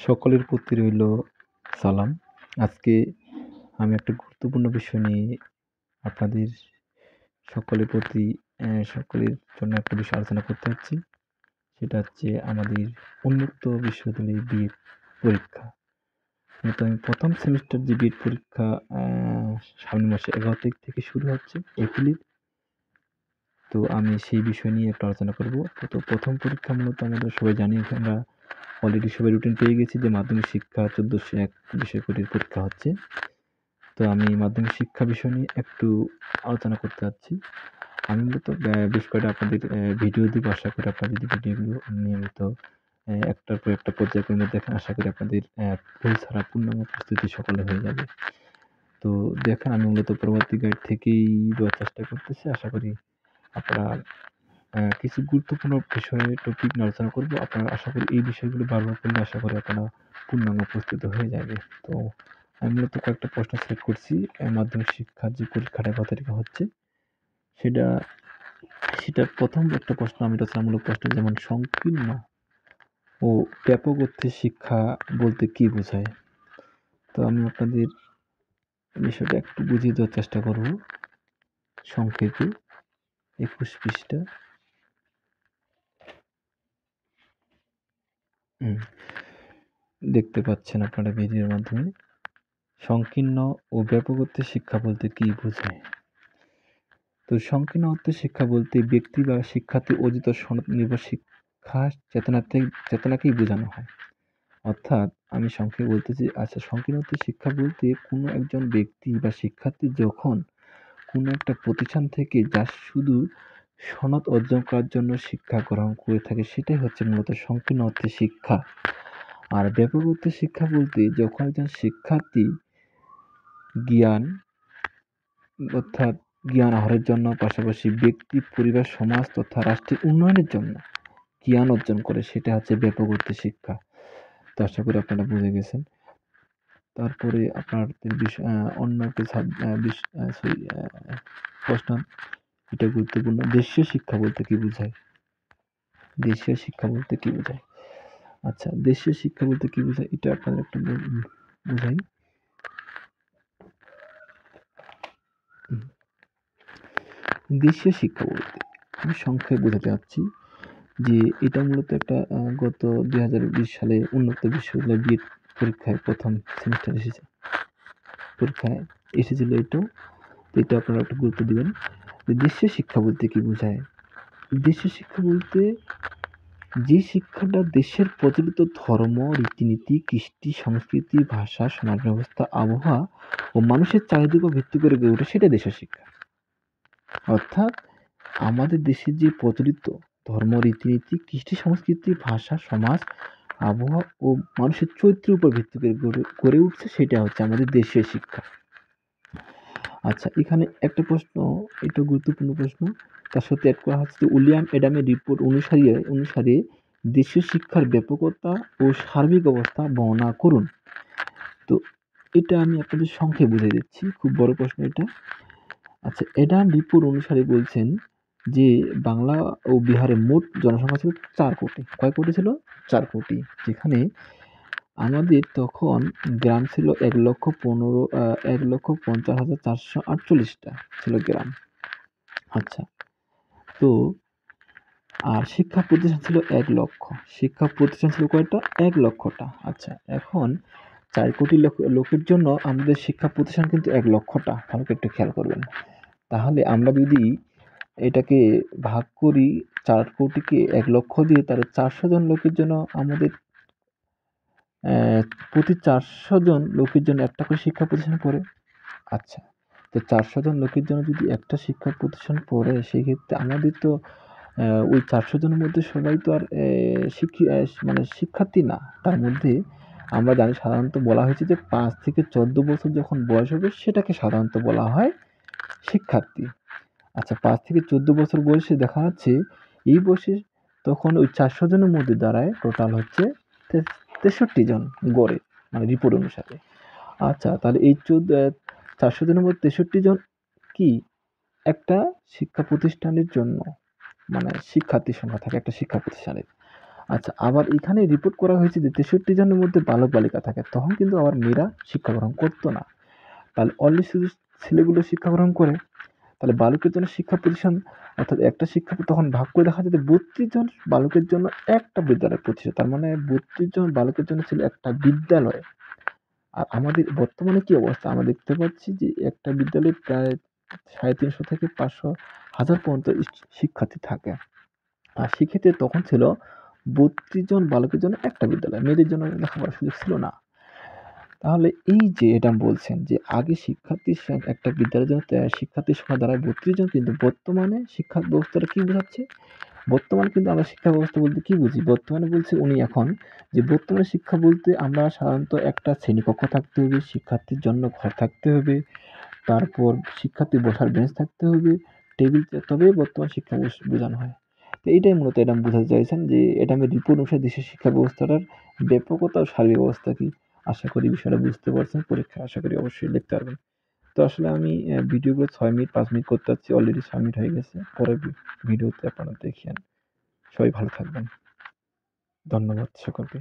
সকলের প্রতি রইল সালাম। আজকে আমি একটা গুরুত্বপূর্ণ বিষয় নিয়ে আপনাদের সকলের প্রতি সকলের জন্য একটা বিষয় আলোচনা করতে যাচ্ছি। সেটা হচ্ছে আমাদের উন্মুক্ত বিশ্ববিদ্যালয়ে বিএড পরীক্ষা। মূলত আমি ১ম সেমিস্টার যে বিএড পরীক্ষা সামনের মাসে ১১ তারিখ থেকে শুরু হচ্ছে এপ্রিলের। তো আমি সেই বিষয় নিয়ে একটু আলোচনা করব। তো ১ম পরীক্ষা মূলত আমাদের সবাই জানি আমরা অলরেডি সবাই রুটিন পেয়ে গেছি যে মাধ্যমিক শিক্ষা ১৪০১ বিষয় করে পরীক্ষা হচ্ছে। তো আমি মাধ্যমিক শিক্ষা বিষয় নিয়ে একটু আলোচনা করতে যাচ্ছি। আমি মূলত বেশ কয়েকটা আপনাদের ভিডিও দিব। আশা করি আপনারা যদি ভিডিওগুলো নিয়মিত একটার পর একটা পর্যায়ক্রমে দেখেন, আশা করি আপনাদের ভুল ছাড়া পূর্ণাঙ্গ প্রস্তুতি সকলে হয়ে যাবে। তো দেখেন আমি মূলত পরবর্তী গাইড থেকেই দেওয়ার চেষ্টা করতেছি। আশা করি আপনারা কিছু গুরুত্বপূর্ণ বিষয়ে টপিক নিয়ে আলোচনা করব। আপনারা আশা করি এই বিষয়গুলো বারবার করলে আশা করি আপনারা পূর্ণাঙ্গ প্রস্তুত হয়ে যাবে। তো আমি মূলত কয়েকটা প্রশ্ন সিলেক্ট করছি। মাধ্যমিক শিক্ষার যে পরীক্ষাটা কত তারিখে হচ্ছে সেটার প্রথম একটা প্রশ্ন আমি রচনামূলক প্রশ্ন, যেমন সংকীর্ণ ও ব্যাপক অর্থে শিক্ষা বলতে কি বোঝায়। তো আমি আপনাদের বিষয়টা একটু বুঝিয়ে দেওয়ার চেষ্টা করব সংক্ষেপে। ২১ পৃষ্ঠা। দেখতে পাচ্ছেন আপনারা ভিডিওর মাধ্যমে। সংকীর্ণ ও ব্যাপক অর্থে শিক্ষা বলতে কি বোঝায়? তো সংকীর্ণ অর্থে শিক্ষা বলতে ব্যক্তি বা শিক্ষার্থী অর্জিত সনদ নির্ভর শিক্ষা চেতনাকেই বোঝানো হয়। অর্থাৎ আমি সংক্ষেপে বলতেছি, সংকীর্ণ অর্থে শিক্ষা বলতে কোনো একজন ব্যক্তি বা শিক্ষার্থী যখন কোনো একটা প্রতিষ্ঠান থেকে যা শুধু সনদ অর্জন করার জন্য শিক্ষা গ্রহণ করে থাকে, সেটাই হচ্ছে মূলত সংকীর্ণ অর্থে শিক্ষা। আর ব্যাপক অর্থে শিক্ষা বলতে যখন একজন শিক্ষার্থী জ্ঞান আহরণের জন্য পাশাপাশি ব্যক্তি, পরিবার, সমাজ তথা রাষ্ট্রের উন্নয়নের জন্য জ্ঞান অর্জন করে, সেটা হচ্ছে ব্যাপক অর্থে শিক্ষা। তো আশা করি আপনারা বুঝে গেছেন। তারপরে আপনাদের অন্য একটা প্রশ্ন, এটা গুরুত্বপূর্ণ। দেশীয় শিক্ষা বলতে কি বোঝায়? দেশীয় শিক্ষা বলতে কি বোঝায়? আচ্ছা, দেশীয় শিক্ষা বলতে কি বোঝায় এটা আপনাদের একটু বোঝাই। দেশীয় শিক্ষা বলতে আমি সংক্ষেপে বোঝাতে চাচ্ছি যে এটা মূলত একটা গত ২০২০ সালে উন্মুক্ত বিশ্ববিদ্যালয় বিএড পরীক্ষায় প্রথম সেমিস্টার পরীক্ষায় এসেছিল। এটা আপনারা একটু গুরুত্ব দিবেন। দেশীয় শিক্ষা বলতে কি বোঝায়? দেশীয় শিক্ষা বলতে যে শিক্ষাটা দেশের প্রচলিত ধর্ম, রীতিনীতি, কৃষ্টি, সংস্কৃতি, ভাষা, সমাজ ব্যবস্থা, আবহাওয়া ও মানুষের চাহিদার উপর ভিত্তি করে গড়ে ওঠে, সেটা দেশীয় শিক্ষা। অর্থাৎ আমাদের দেশে যে প্রচলিত ধর্ম, রীতিনীতি, কৃষ্টি, সংস্কৃতি, ভাষা, সমাজ, আবহাওয়া ও মানুষের চরিত্রের উপর ভিত্তি করে গড়ে উঠছে, সেটা হচ্ছে আমাদের দেশীয় শিক্ষা। আচ্ছা, এখানে একটা প্রশ্ন, এটা গুরুত্বপূর্ণ প্রশ্ন, তার সাথে অ্যাড করা হচ্ছে উইলিয়াম অ্যাডামের রিপোর্ট অনুসারে দেশীয় শিক্ষার ব্যাপকতা ও সার্বিক অবস্থা বর্ণনা করুন। তো এটা আমি আপনাদের সংক্ষেপে বুঝিয়ে দিচ্ছি, খুব বড় প্রশ্ন এটা। আচ্ছা, অ্যাডাম রিপোর্ট অনুসারে বলছেন যে বাংলা ও বিহারে মোট জনসংখ্যা ছিল ৪ কোটি। কয় কোটি ছিল? ৪ কোটি। যেখানে আমাদের তখন গ্রাম ছিল ১,৫০,৪৪৮টা ছিল গ্রাম। আচ্ছা, তো আর শিক্ষা প্রতিষ্ঠান ছিল ১ লক্ষ। শিক্ষা প্রতিষ্ঠান ছিল কয়টা? ১ লক্ষটা। আচ্ছা, এখন ৪ কোটি লোকের জন্য আমাদের শিক্ষা প্রতিষ্ঠান কিন্তু ১ লক্ষটা। ভালো করে একটু খেয়াল করবেন। তাহলে আমরা যদি এটাকে ভাগ করি ৪ কোটিকে ১ লক্ষ দিয়ে, তাহলে ৪০০ জন লোকের জন্য আমাদের প্রতি ৪০০ জন লোকের জন্য একটা করে শিক্ষা প্রতিষ্ঠান পড়ে। আচ্ছা, তো ৪০০ জন লোকের জন্য যদি একটা শিক্ষা প্রতিষ্ঠান পড়ে, সেক্ষেত্রে আমাদের তো ওই ৪০০ জনের মধ্যে সবাই তো আর শিক্ষার্থী না। তার মধ্যে আমরা জানি সাধারণত বলা হয়েছে যে ৫ থেকে ১৪ বছর যখন বয়স হবে, সেটাকে সাধারণত বলা হয় শিক্ষার্থী। আচ্ছা, ৫ থেকে ১৪ বছর বয়সে দেখা যাচ্ছে এই বয়সে তখন ওই ৪০০ জনের মধ্যে দাঁড়ায় টোটাল হচ্ছে ৬৩ জন গড়ে, মানে রিপোর্ট অনুসারে। আচ্ছা, তাহলে এই ৪০০ জনের মধ্যে ৬৩ জন কি একটা শিক্ষা প্রতিষ্ঠানের জন্য, মানে শিক্ষার্থীর সংখ্যা থাকে একটা শিক্ষা প্রতিষ্ঠানের। আচ্ছা, আবার এখানে রিপোর্ট করা হয়েছে যে ৬৩ জনের মধ্যে বালক-বালিকা থাকে। তখন কিন্তু আবার মেয়েরা শিক্ষা গ্রহণ করতো না। তাহলে অনলি শুধু ছেলেগুলো শিক্ষা গ্রহণ করে। তাহলে বালকের জন্য শিক্ষা প্রতিষ্ঠান অর্থাৎ একটা শিক্ষা তখন ভাগ করে দেখা যেত ৩২ জন বালকের জন্য একটা বিদ্যালয় প্রতিষ্ঠা। তার মানে ৩২ জন বালকের জন্য ছিল একটা বিদ্যালয়। আর আমাদের বর্তমানে কি অবস্থা? আমরা দেখতে পাচ্ছি যে একটা বিদ্যালয়ে প্রায় ৩৫০ থেকে ৫০০ হাজার পর্যন্ত শিক্ষার্থী থাকে। আর সেক্ষেত্রে তখন ছিল ৩২ জন বালকের জন্য একটা বিদ্যালয়। মেয়েদের জন্য লেখাপড়ার সুযোগ ছিল না। তাহলে এই যে এটা বলছেন যে আগে শিক্ষার্থীর একটা বিদ্যালয়ের জন্য শিক্ষার্থীর সংখ্যা দাঁড়ায় ৩২ জন, কিন্তু বর্তমানে শিক্ষা ব্যবস্থাটা কি বোঝাচ্ছে? বর্তমানে কিন্তু আমরা শিক্ষা ব্যবস্থা বলতে কি বুঝি? বর্তমানে বলছে উনি এখন যে বর্তমানে শিক্ষা বলতে আমরা সাধারণত একটা শ্রেণীকক্ষ থাকতে হবে, শিক্ষার্থীর জন্য ঘর থাকতে হবে, তারপর শিক্ষার্থীর বসার বেঞ্চ থাকতে হবে, টেবিল, তবেই বর্তমান শিক্ষা বোঝানো হয়। তো এইটাই মূলত এটা বোঝাতে চাইছেন যে এটা আমি রিপোর্ট অনুসারে দেশের শিক্ষা ব্যবস্থাটার ব্যাপকতা ও সার্বিক অবস্থা কি। আশা করি বিষয়টা বুঝতে পারছেন। পরীক্ষায় আশা করি অবশ্যই লিখতে পারবেন। তো আসলে আমি ভিডিওগুলো ৬ মিনিট ৫ মিনিট করতে চাচ্ছি। অলরেডি ৬ মিনিট হয়ে গেছে। পরের ভিডিওতে আপনারা দেখিয়েন। সবাই ভালো থাকবেন। ধন্যবাদ সকলকে।